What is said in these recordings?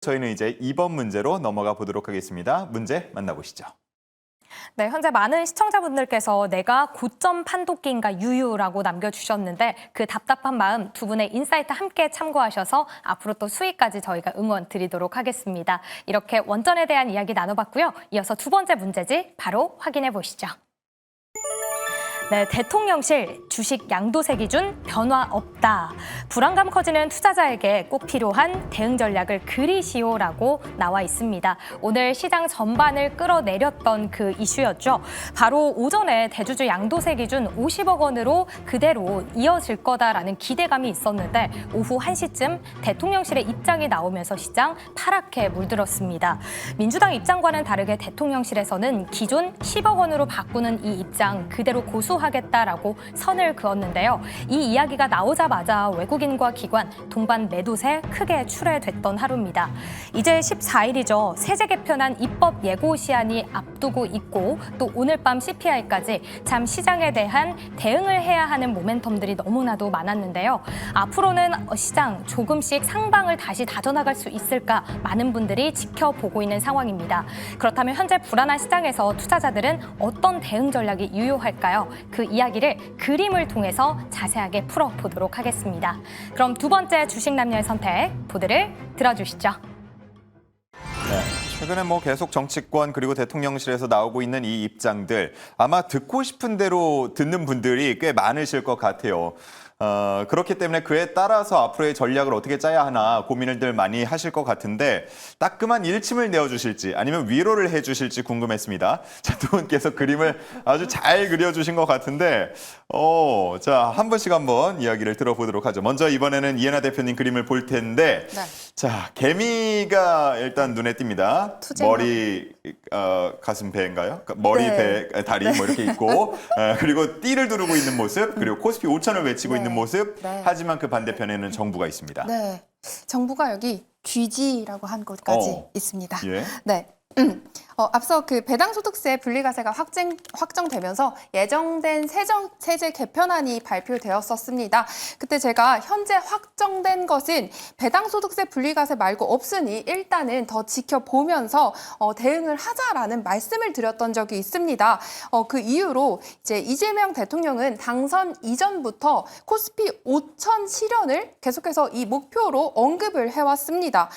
저희는 이제 2번 문제로 넘어가 보도록 하겠습니다. 문제 만나보시죠. 네, 현재 많은 시청자분들께서 내가 고점 판독기인가 유유라고 남겨주셨는데 그 답답한 마음 두 분의 인사이트 함께 참고하셔서 앞으로 또 수익까지 저희가 응원 드리도록 하겠습니다. 이렇게 원전에 대한 이야기 나눠봤고요. 이어서 두 번째 문제지 바로 확인해 보시죠. 네, 대통령실 주식 양도세 기준 변화 없다. 불안감 커지는 투자자에게 꼭 필요한 대응 전략을 그리시오라고 나와 있습니다. 오늘 시장 전반을 끌어내렸던 그 이슈였죠. 바로 오전에 대주주 양도세 기준 50억 원으로 그대로 이어질 거다라는 기대감이 있었는데 오후 1시쯤 대통령실의 입장이 나오면서 시장 파랗게 물들었습니다. 민주당 입장과는 다르게 대통령실에서는 기존 10억 원으로 바꾸는 이 입장 그대로 고수하겠다라고 선을 그었는데요. 이 이야기가 나오자마자 외국인과 기관 동반 매도세 크게 출회됐던 하루입니다. 이제 14일이죠. 세제 개편안 입법 예고 시한이 앞두고 있고 또 오늘 밤 CPI까지 참 시장에 대한 대응을 해야 하는 모멘텀들이 너무나도 많았는데요. 앞으로는 시장 조금씩 상방을 다시 다져나갈 수 있을까 많은 분들이 지켜보고 있는 상황입니다. 그렇다면 현재 불안한 시장에서 투자자들은 어떤 대응 전략이 유효할까요? 그 이야기를 그림을 통해서 자세하게 풀어보도록 하겠습니다. 그럼 두 번째 주식 남녀의 선택 보드를 들어주시죠. 네, 최근에 계속 정치권 그리고 대통령실에서 나오고 있는 이 입장들 아마 듣고 싶은 대로 듣는 분들이 꽤 많으실 것 같아요. 그렇기 때문에 그에 따라서 앞으로의 전략을 어떻게 짜야 하나 고민을 많이 하실 것 같은데 따끔한 일침을 내어주실지 아니면 위로를 해주실지 궁금했습니다. 자, 두 분께서 그림을 아주 잘 그려주신 것 같은데 자, 한 분씩 한번 이야기를 들어보도록 하죠. 먼저 이번에는 이해나 대표님 그림을 볼 텐데 네. 자, 개미가 일단 눈에 띕니다. 투쟁. 머리, 가슴 배인가요? 머리, 네. 배, 다리 뭐 이렇게 있고 그리고 띠를 두르고 있는 모습 그리고 코스피 5천을 외치고 네. 있는 모습 네. 하지만 그 반대편에는 정부가 있습니다. 네, 정부가 여기 GG라고 한 곳까지 있습니다. 예. 네. 앞서 그 배당소득세 분리과세가 확정되면서 예정된 세제 개편안이 발표되었었습니다. 그때 제가 현재 확정된 것은 배당소득세 분리과세 말고 없으니 일단은 더 지켜보면서 대응을 하자라는 말씀을 드렸던 적이 있습니다. 그 이유로 이제 이재명 대통령은 당선 이전부터 코스피 5천 실현을 계속해서 이 목표로 언급을 해왔습니다.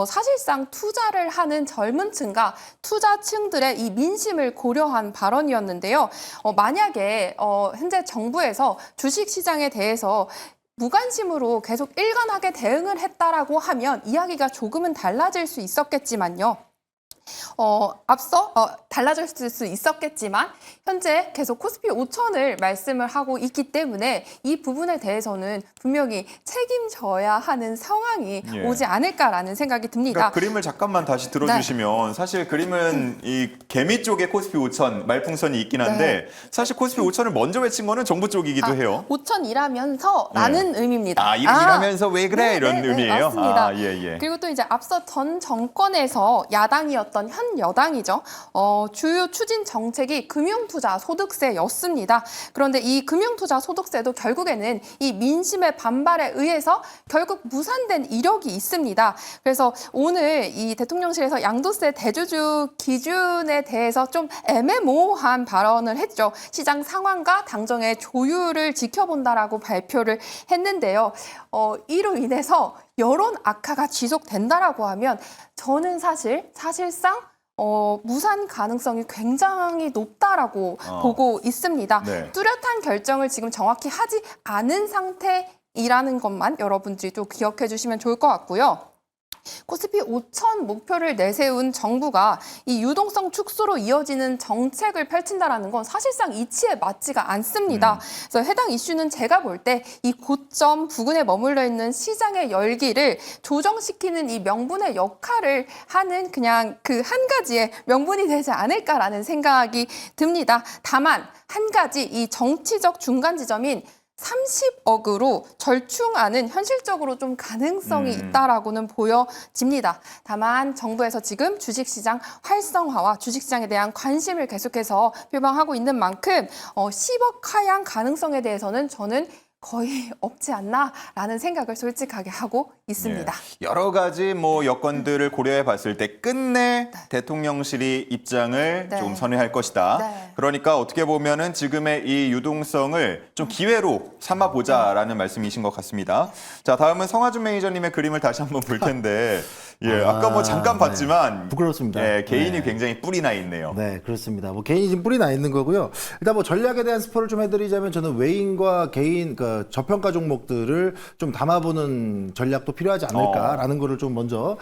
사실상 투자를 하는 젊은 층과 투자층들의 이 민심을 고려한 발언이었는데요. 만약에 현재 정부에서 주식시장에 대해서 무관심으로 계속 일관하게 대응을 했다라고 하면 이야기가 조금은 달라질 수 있었겠지만요. 앞서 달라질 수 있었겠지만 현재 계속 코스피 5천을 말씀을 하고 있기 때문에 이 부분에 대해서는 분명히 책임져야 하는 상황이 예. 오지 않을까라는 생각이 듭니다. 그러니까 그림을 잠깐만 다시 들어주시면 사실 그림은 이 개미 쪽에 코스피 5천 말풍선이 있긴 한데 사실 코스피 5천을 먼저 외친 거는 정부 쪽이기도 해요. 5천이라면서 라는 의미입니다. 이러면서 왜 그래 네, 이런 네, 의미예요. 맞습니다. 예. 그리고 또 이제 앞서 전 정권에서 야당이었던 현 여당이죠. 주요 추진 정책이 금융투자 소득세였습니다. 그런데 이 금융투자 소득세도 결국에는 이 민심의 반발에 의해서 결국 무산된 이력이 있습니다. 그래서 오늘 이 대통령실에서 양도세 대주주 기준에 대해서 좀 애매모호한 발언을 했죠. 시장 상황과 당정의 조율을 지켜본다라고 발표를 했는데요. 이로 인해서 여론 악화가 지속된다라고 하면 저는 사실상 무산 가능성이 굉장히 높다라고 보고 있습니다. 네. 뚜렷한 결정을 지금 정확히 하지 않은 상태이라는 것만 여러분들이 좀 기억해 주시면 좋을 것 같고요. 코스피 5천 목표를 내세운 정부가 이 유동성 축소로 이어지는 정책을 펼친다라는 건 사실상 이치에 맞지가 않습니다. 그래서 해당 이슈는 제가 볼 때 이 고점 부근에 머물러 있는 시장의 열기를 조정시키는 이 명분의 역할을 하는 그냥 그 한 가지의 명분이 되지 않을까라는 생각이 듭니다. 다만 한 가지 이 정치적 중간 지점인 30억으로 절충하는 현실적으로 좀 가능성이 있다라고는 보여집니다. 다만 정부에서 지금 주식시장 활성화와 주식시장에 대한 관심을 계속해서 표방하고 있는 만큼 10억 하향 가능성에 대해서는 저는 거의 없지 않나라는 생각을 솔직하게 하고 있습니다. 예. 여러 가지 뭐 여건들을 고려해 봤을 때 끝내 대통령실이 입장을 네. 좀 선회할 것이다. 네. 그러니까 어떻게 보면은 지금의 이 유동성을 좀 기회로 삼아 보자라는 말씀이신 것 같습니다. 자, 다음은 성하준 매니저님의 그림을 다시 한번 볼 텐데, 예, 아까 뭐 잠깐 네. 봤지만 부끄럽습니다. 예, 개인이 네. 굉장히 뿔이 나 있네요. 네, 그렇습니다. 뭐 개인이 지금 뿔이 나 있는 거고요. 일단 뭐 전략에 대한 스포를 좀 해드리자면 저는 외인과 개인 그 저평가 종목들을 좀 담아보는 전략도 필요하지 않을까라는 거를 좀 먼저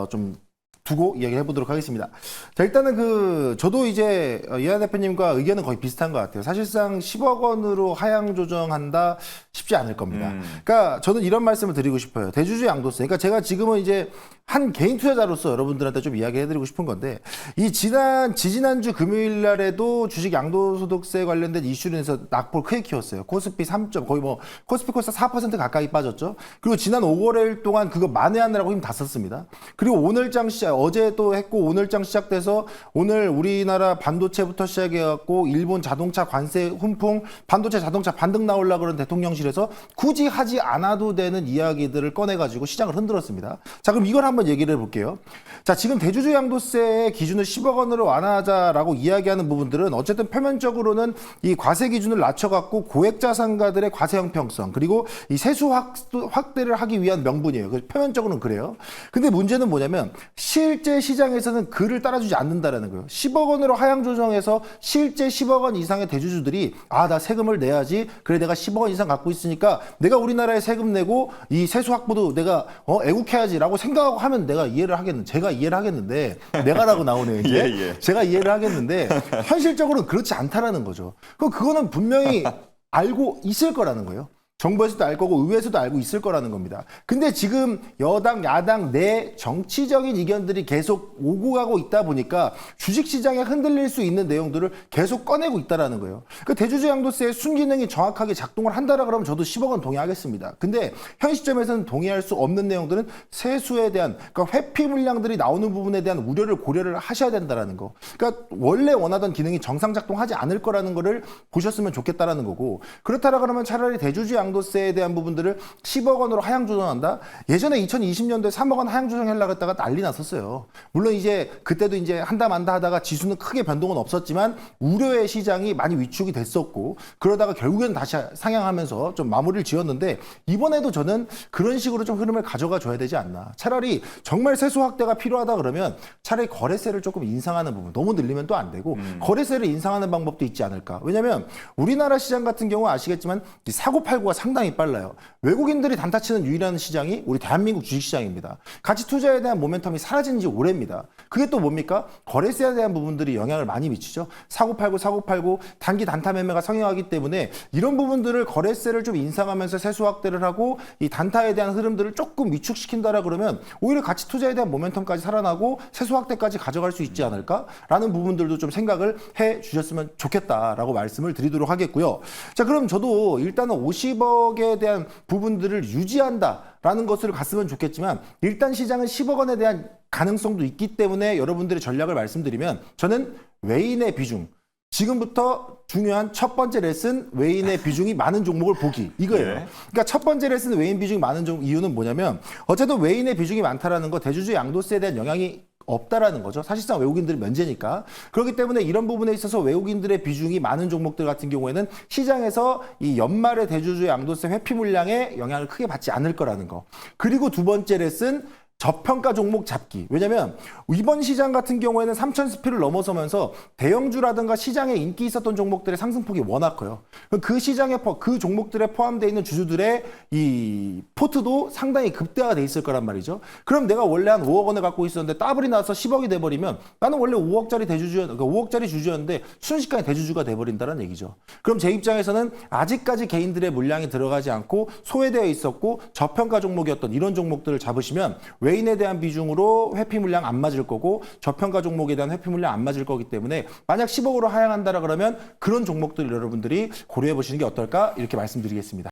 좀 두고 이야기해 보도록 하겠습니다. 자, 일단은 저도 이제 이하 대표님과 의견은 거의 비슷한 것 같아요. 사실상 10억 원으로 하향 조정한다 쉽지 않을 겁니다. 그러니까 저는 이런 말씀을 드리고 싶어요. 대주주 양도세. 그러니까 제가 지금은 이제 한 개인 투자자로서 여러분들한테 좀 이야기해드리고 싶은 건데, 이 지지난주 금요일 날에도 주식 양도소득세 관련된 이슈로 인해서 낙폭을 크게 키웠어요. 코스피 3점, 거의 뭐 코스피 코스닥 4% 가까이 빠졌죠. 그리고 지난 5거래일 동안 그거 만회하느라고 힘 다 썼습니다. 그리고 오늘장 시작, 어제 또 했고 오늘장 시작돼서 오늘 우리나라 반도체부터 시작해갖고 일본 자동차 관세 훈풍, 반도체 자동차 반등 나오려고 그런 대통령실에서 굳이 하지 않아도 되는 이야기들을 꺼내가지고 시장을 흔들었습니다. 자, 그럼 이걸 한번 얘기를 해볼게요. 자, 지금 대주주 양도세의 기준을 10억 원으로 완화하자라고 이야기하는 부분들은 어쨌든 표면적으로는 이 과세 기준을 낮춰갖고 고액 자산가들의 과세 형평성, 그리고 이 세수 확대를 하기 위한 명분이에요. 표면적으로는 그래요. 근데 문제는 뭐냐면 실제 시장에서는 그를 따라주지 않는다라는 거예요. 10억 원으로 하향 조정해서 실제 10억 원 이상의 대주주들이 나 세금을 내야지. 그래, 내가 10억 원 이상 갖고 있으니까 내가 우리나라에 세금 내고 이 세수 확보도 내가 애국해야지라고 생각하고 하면 내가 이해를 하겠는데, 제가 이해를 하겠는데, 내가라고 나오네요 이제. 예. 제가 이해를 하겠는데 현실적으로는 그렇지 않다라는 거죠. 그거는 분명히 알고 있을 거라는 거예요. 정부에서도 알 거고 의회에서도 알고 있을 거라는 겁니다. 근데 지금 여당, 야당 내 정치적인 의견들이 계속 오고 가고 있다 보니까 주식시장에 흔들릴 수 있는 내용들을 계속 꺼내고 있다는 거예요. 그 대주주 양도세의 순기능이 정확하게 작동을 한다라 그러면 저도 10억 원 동의하겠습니다. 근데 현 시점에서는 동의할 수 없는 내용들은 세수에 대한, 그러니까 회피 물량들이 나오는 부분에 대한 우려를 고려를 하셔야 된다는 거. 그러니까 원래 원하던 기능이 정상 작동하지 않을 거라는 거를 보셨으면 좋겠다라는 거고, 그렇다라 그러면 차라리 대주주 양도세에 대한 부분들을 10억 원으로 하향 조정한다? 예전에 2020년도에 3억 원 하향 조정하려고 했다가 난리 났었어요. 물론 이제 그때도 이제 한다 만다 하다가 지수는 크게 변동은 없었지만 우려의 시장이 많이 위축이 됐었고, 그러다가 결국에는 다시 상향하면서 좀 마무리를 지었는데, 이번에도 저는 그런 식으로 좀 흐름을 가져가 줘야 되지 않나. 차라리 정말 세수 확대가 필요하다 그러면 차라리 거래세를 조금 인상하는 부분, 너무 늘리면 또 안 되고 거래세를 인상하는 방법도 있지 않을까. 왜냐면 우리나라 시장 같은 경우 아시겠지만 사고팔고가 상당히 빨라요. 외국인들이 단타치는 유일한 시장이 우리 대한민국 주식시장입니다. 가치 투자에 대한 모멘텀이 사라진 지 오래입니다. 그게 또 뭡니까? 거래세에 대한 부분들이 영향을 많이 미치죠. 사고팔고 단기 단타 매매가 성행하기 때문에 이런 부분들을 거래세를 좀 인상하면서 세수 확대를 하고 이 단타에 대한 흐름들을 조금 위축시킨다라 그러면 오히려 가치 투자에 대한 모멘텀까지 살아나고 세수 확대까지 가져갈 수 있지 않을까라는 부분들도 좀 생각을 해 주셨으면 좋겠다라고 말씀을 드리도록 하겠고요. 자, 그럼 저도 일단은 50억에 대한 부분들을 유지한다라는 것을 갔으면 좋겠지만, 일단 시장은 10억 원에 대한 가능성도 있기 때문에 여러분들의 전략을 말씀드리면, 저는 외인의 비중, 지금부터 중요한 첫 번째 레슨, 외인의 비중이 많은 종목을 보기, 이거예요. 네. 그러니까 첫 번째 레슨, 외인 비중이 많은 이유는 뭐냐면, 어쨌든 외인의 비중이 많다라는 거 대주주 양도세에 대한 영향이 없다라는 거죠. 사실상 외국인들이 면제니까. 그렇기 때문에 이런 부분에 있어서 외국인들의 비중이 많은 종목들 같은 경우에는 시장에서 이 연말의 대주주 양도세 회피 물량에 영향을 크게 받지 않을 거라는 거. 그리고 두 번째 레슨, 저평가 종목 잡기. 왜냐면 이번 시장 같은 경우에는 3,000스피를 넘어서면서 대형주라든가 시장에 인기 있었던 종목들의 상승폭이 워낙 커요. 그 시장에 그 종목들에 포함되어 있는 주주들의 이 포트도 상당히 극대화가 돼 있을 거란 말이죠. 그럼 내가 원래 한 5억 원을 갖고 있었는데 더블이 나와서 10억이 돼버리면 나는 원래 5억짜리 그러니까 5억짜리 주주였는데 순식간에 대주주가 돼버린다는 얘기죠. 그럼 제 입장에서는 아직까지 개인들의 물량이 들어가지 않고 소외되어 있었고 저평가 종목이었던 이런 종목들을 잡으시면 외인에 대한 비중으로 회피 물량 안 맞을 거고 저평가 종목에 대한 회피 물량 안 맞을 거기 때문에 만약 10억으로 하향한다라 그러면 그런 종목들 여러분들이 고려해 보시는 게 어떨까 이렇게 말씀드리겠습니다.